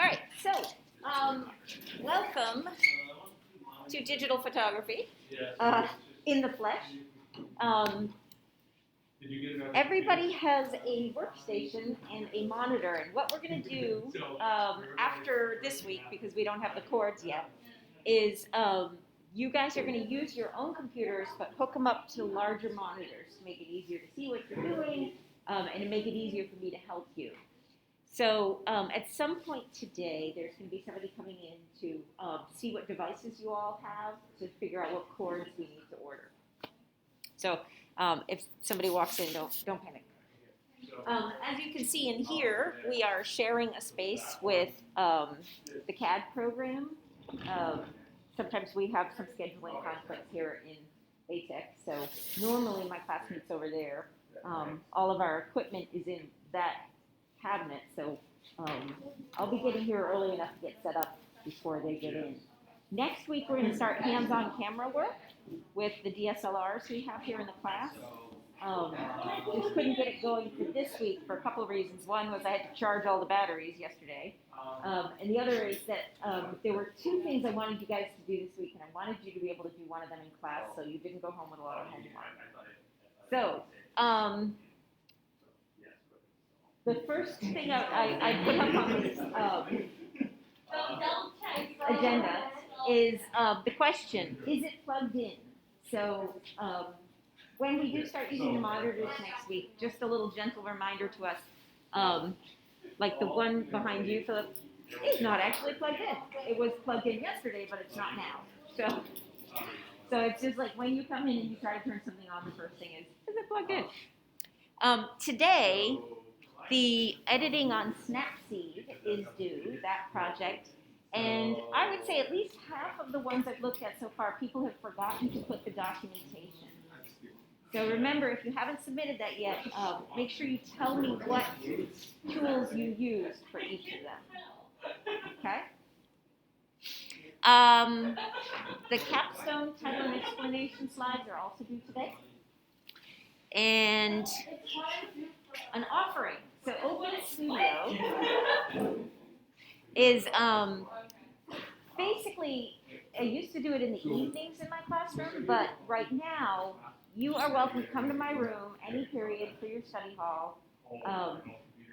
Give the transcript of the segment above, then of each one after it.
All right, so welcome to digital photography in the flesh. Um, Everybody has a workstation and a monitor, and what we're going to do after this week, because we don't have the cords yet, is you guys are going to use your own computers, but hook them up to larger monitors to make it easier to see what you're doing and to make it easier for me to help you. So at some point today, there's going to be somebody coming in to see what devices you all have to figure out what cords we need to order. So if somebody walks in, don't panic. As you can see in here, we are sharing a space with the CAD program. Sometimes we have some scheduling conflicts here in ATEC, so normally my class meets over there. All of our equipment is in that cabinet, so I'll be getting here early enough to get set up before they get in. Next week we're going to start hands-on camera work with the DSLRs we have here in the class. Just couldn't get it going for this week for a couple of reasons. One was I had to charge all the batteries yesterday, and the other is that there were two things I wanted you guys to do this week, and I wanted you to be able to do one of them in class so you didn't go home with a lot of homework. So the first thing I put up on this agenda is the question, is it plugged in? So when we do start using the monitors next week, just a little gentle reminder to us, like the one behind you, Philip, is not actually plugged in. It was plugged in yesterday, but it's not now. So it's just like when you come in and you try to turn something on, the first thing is it plugged in? Today, the editing on Snapseed is due, that project, and I would say at least half of the ones I've looked at so far, people have forgotten to put the documentation. So remember, if you haven't submitted that yet, make sure you tell me what tools you used for each of them, okay? The capstone title and explanation slides are also due today. And an offering. So Open Studio is basically, I used to do it in the evenings in my classroom, but right now, you are welcome to come to my room any period for your study hall.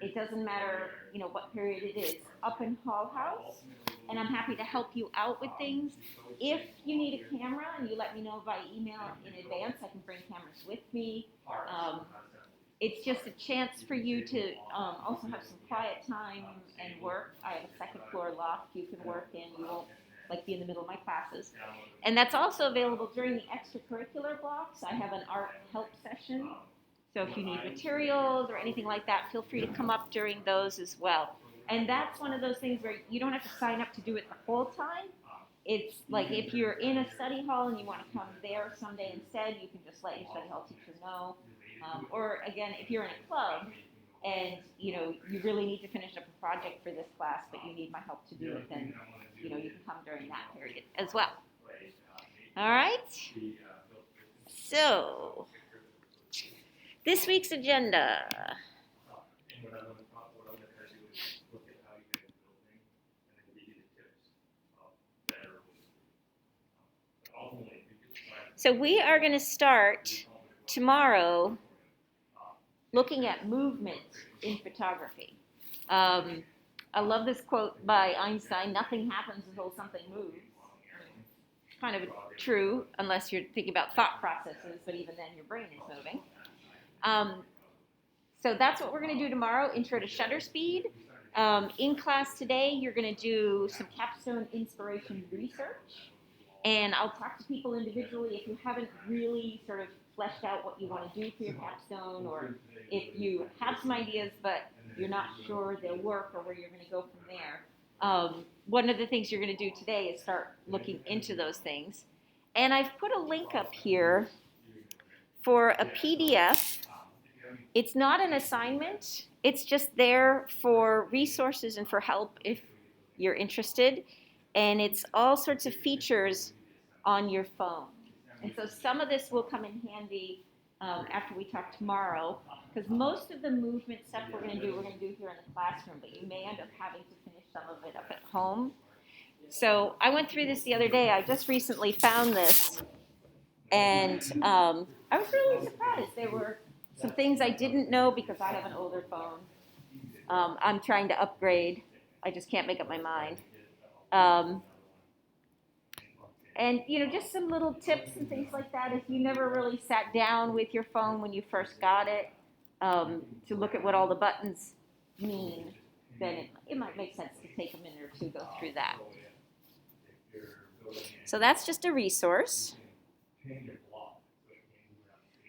It doesn't matter, what period it is, up in Hall House, and I'm happy to help you out with things. If you need a camera and you let me know by email in advance, I can bring cameras with me. It's just a chance for you to also have some quiet time and work. I have a second floor loft you can work in. You won't be in the middle of my classes. And that's also available during the extracurricular blocks. I have an art help session. So if you need materials or anything like that, feel free to come up during those as well. And that's one of those things where you don't have to sign up to do it the whole time. It's like if you're in a study hall and you want to come there someday instead, you can just let your study hall teacher know. Or again, if you're in a club and you really need to finish up a project for this class, but you need my help to do it, then you can come during that period as well. All right. So this week's agenda. So we are going to start tomorrow looking at movement in photography. I love this quote by Einstein, nothing happens until something moves. It's kind of true, unless you're thinking about thought processes, but even then your brain is moving. So that's what we're going to do tomorrow, intro to shutter speed. In class today, you're going to do some capstone inspiration research. And I'll talk to people individually if you haven't really sort of fleshed out what you want to do for your capstone, or if you have some ideas but you're not sure they'll work or where you're going to go from there. One of the things you're going to do today is start looking into those things. And I've put a link up here for a PDF. It's not an assignment. It's just there for resources and for help if you're interested. And it's all sorts of features on your phone. And so some of this will come in handy after we talk tomorrow, because most of the movement stuff we're going to do here in the classroom, but you may end up having to finish some of it up at home. So I went through this the other day. I just recently found this, and I was really surprised. There were some things I didn't know because I have an older phone. I'm trying to upgrade. I just can't make up my mind. And just some little tips and things like that. If you never really sat down with your phone when you first got it, to look at what all the buttons mean, then it might make sense to take a minute or two to go through that. So that's just a resource.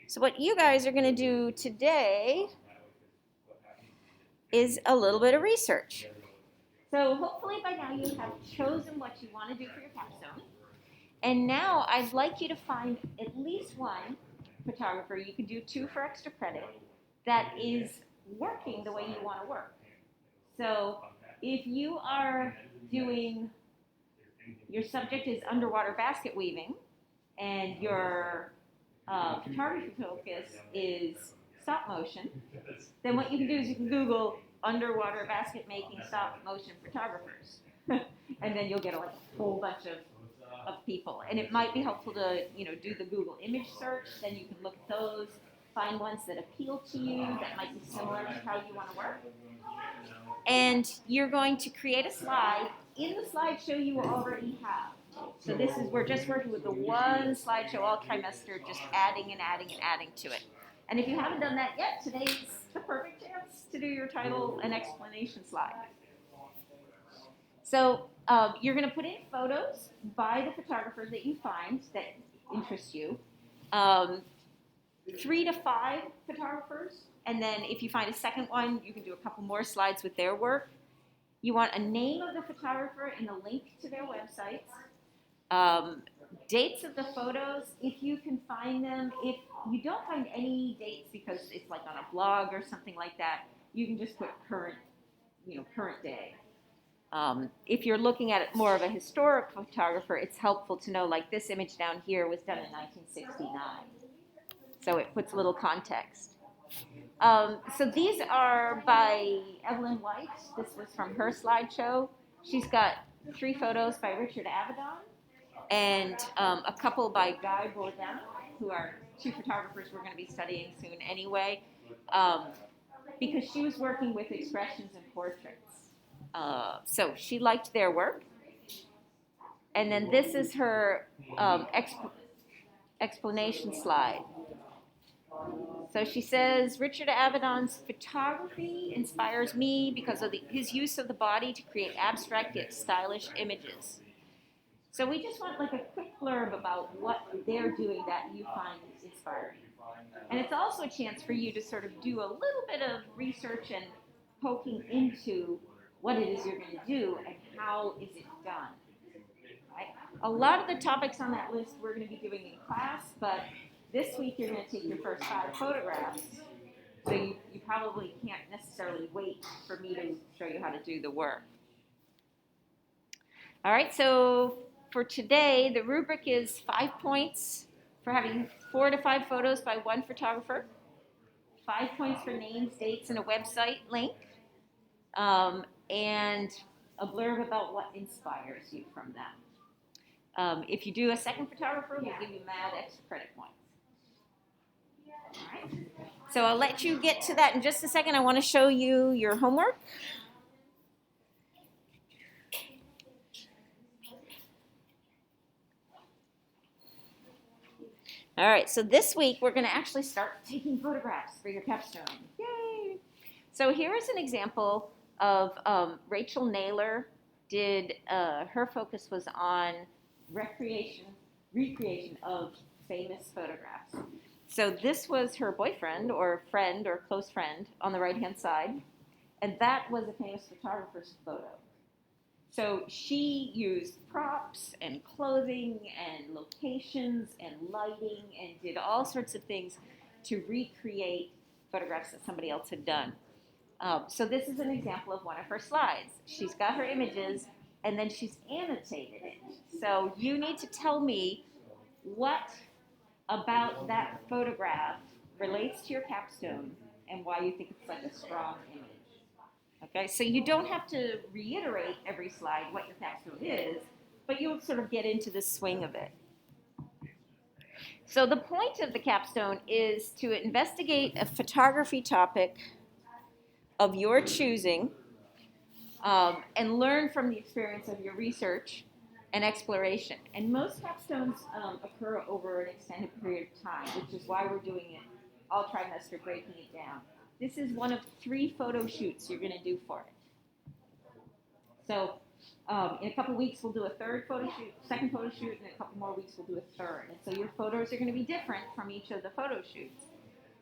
So what you guys are going to do today is a little bit of research. So hopefully by now you have chosen what you want to do for your capstone. And now I'd like you to find at least one photographer, you could do 2 for extra credit, that is working the way you want to work. So if you are doing, your subject is underwater basket weaving, and your photography focus is stop motion, then what you can do is you can Google underwater basket making stop motion photographers. And then you'll get a whole bunch of people. And it might be helpful to do the Google image search, then you can look at those, find ones that appeal to you, that might be similar to how you want to work. And you're going to create a slide. In the slideshow you already have. So we're just working with the one slideshow all trimester, just adding and adding and adding to it. And if you haven't done that yet, today's the perfect chance to do your title and explanation slide. So you're going to put in photos by the photographers that you find that interest you. 3 to 5 photographers, and then if you find a second one, you can do a couple more slides with their work. You want a name of the photographer and a link to their websites. Dates of the photos, if you can find them. If you don't find any dates because it's like on a blog or something like that, you can just put current day. If you're looking at it more of a historic photographer, it's helpful to know, like this image down here was done in 1969. So it puts a little context. So these are by Evelyn White. This was from her slideshow. She's got 3 photos by Richard Avedon and a couple by Guy Bourdin, who are 2 photographers we're going to be studying soon anyway, because she was working with expressions and portraits. So she liked their work. And then this is her explanation slide. So she says, Richard Avedon's photography inspires me because of his use of the body to create abstract yet stylish images. So we just want like a quick blurb about what they're doing that you find inspiring. And it's also a chance for you to sort of do a little bit of research and poking into what it is you're going to do and how is it done. Right? A lot of the topics on that list we're going to be doing in class, but this week you're going to take your first 5 photographs, so you probably can't necessarily wait for me to show you how to do the work. All right, so for today, the rubric is 5 points for having 4 to 5 photos by one photographer, 5 points for names, dates, and a website link, and a blurb about what inspires you from them. If you do a second photographer, we'll give you mad extra credit points. All right. So I'll let you get to that in just a second. I want to show you your homework. All right, so this week we're going to actually start taking photographs for your capstone. Yay! So here is an example of Rachel Naylor did, her focus was on recreation of famous photographs. So this was her boyfriend or friend or close friend on the right-hand side, and that was a famous photographer's photo. So she used props and clothing and locations and lighting and did all sorts of things to recreate photographs that somebody else had done. So this is an example of one of her slides. She's got her images, and then she's annotated it. So you need to tell me what about that photograph relates to your capstone and why you think it's like a strong image. Okay, so you don't have to reiterate every slide what your capstone is, but you'll sort of get into the swing of it. So the point of the capstone is to investigate a photography topic of your choosing, and learn from the experience of your research and exploration. And most capstones occur over an extended period of time, which is why we're doing it all trimester, breaking it down. This is one of 3 photo shoots you're going to do for it. So in a couple weeks, we'll do a third photo shoot, second photo shoot, and in a couple more weeks, we'll do a third. And so your photos are going to be different from each of the photo shoots.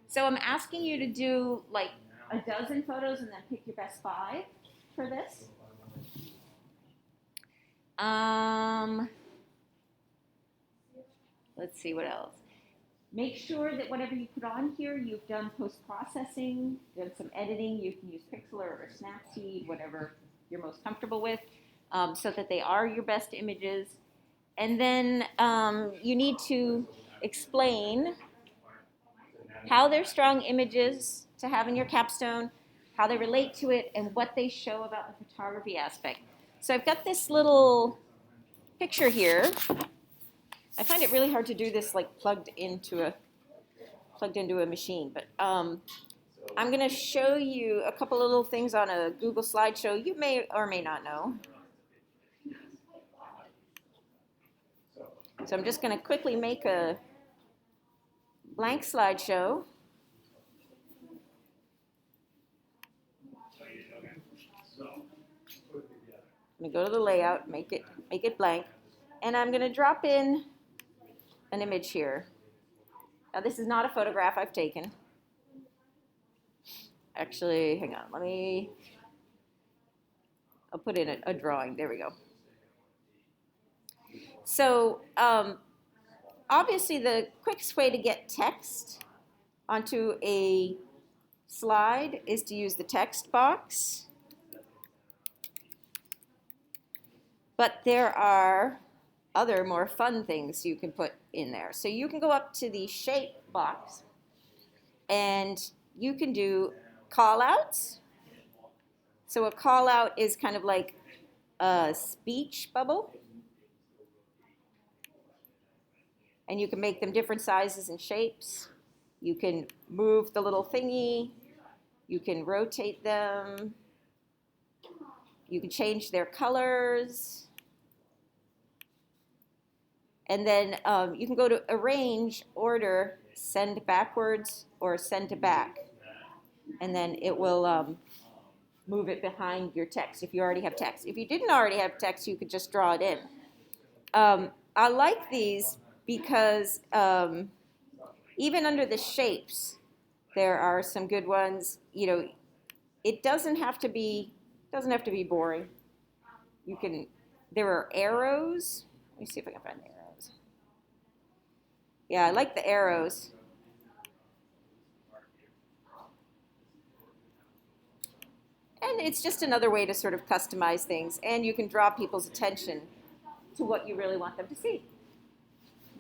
So I'm asking you to do like a dozen photos and then pick your best 5 for this. Let's see what else. Make sure that whatever you put on here, you've done post-processing, done some editing. You can use Pixlr or Snapseed, whatever you're most comfortable with, so that they are your best images. And then you need to explain how they're strong images to have in your capstone, how they relate to it, and what they show about the photography aspect. So I've got this little picture here. I find it really hard to do this like plugged into a machine, but I'm going to show you a couple of little things on a Google slideshow you may or may not know. So I'm just going to quickly make a blank slideshow. I'm going to go to the layout, make it blank, and I'm going to drop in an image here. Now this is not a photograph I've taken. Actually, hang on, I'll put in a drawing. There we go. So obviously the quickest way to get text onto a slide is to use the text box. But there are other more fun things you can put in there. So you can go up to the shape box and you can do call outs. So a call out is kind of like a speech bubble. And you can make them different sizes and shapes. You can move the little thingy. You can rotate them. You can change their colors. And then you can go to arrange, order, send backwards, or send to back. And then it will move it behind your text if you already have text. If you didn't already have text, you could just draw it in. I like these because even under the shapes, there are some good ones. You know, it doesn't have to be boring. There are arrows. Let me see if I can find the arrows. Yeah, I like the arrows. And it's just another way to sort of customize things, and you can draw people's attention to what you really want them to see.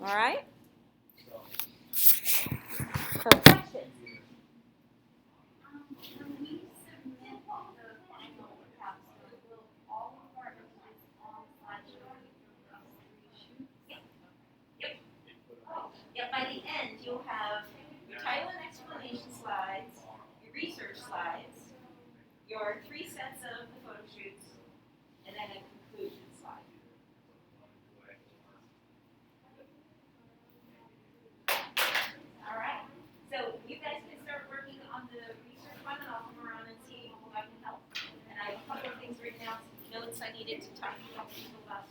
All right? So questions? Yeah, by the end, you'll have your title and explanation slides, your research slides, your 3 sets of the photo shoots, and then a conclusion slide. All right. So you guys can start working on the research one, and I'll come around and see how I can help. And I have a couple of things written out, notes I needed to talk to people about.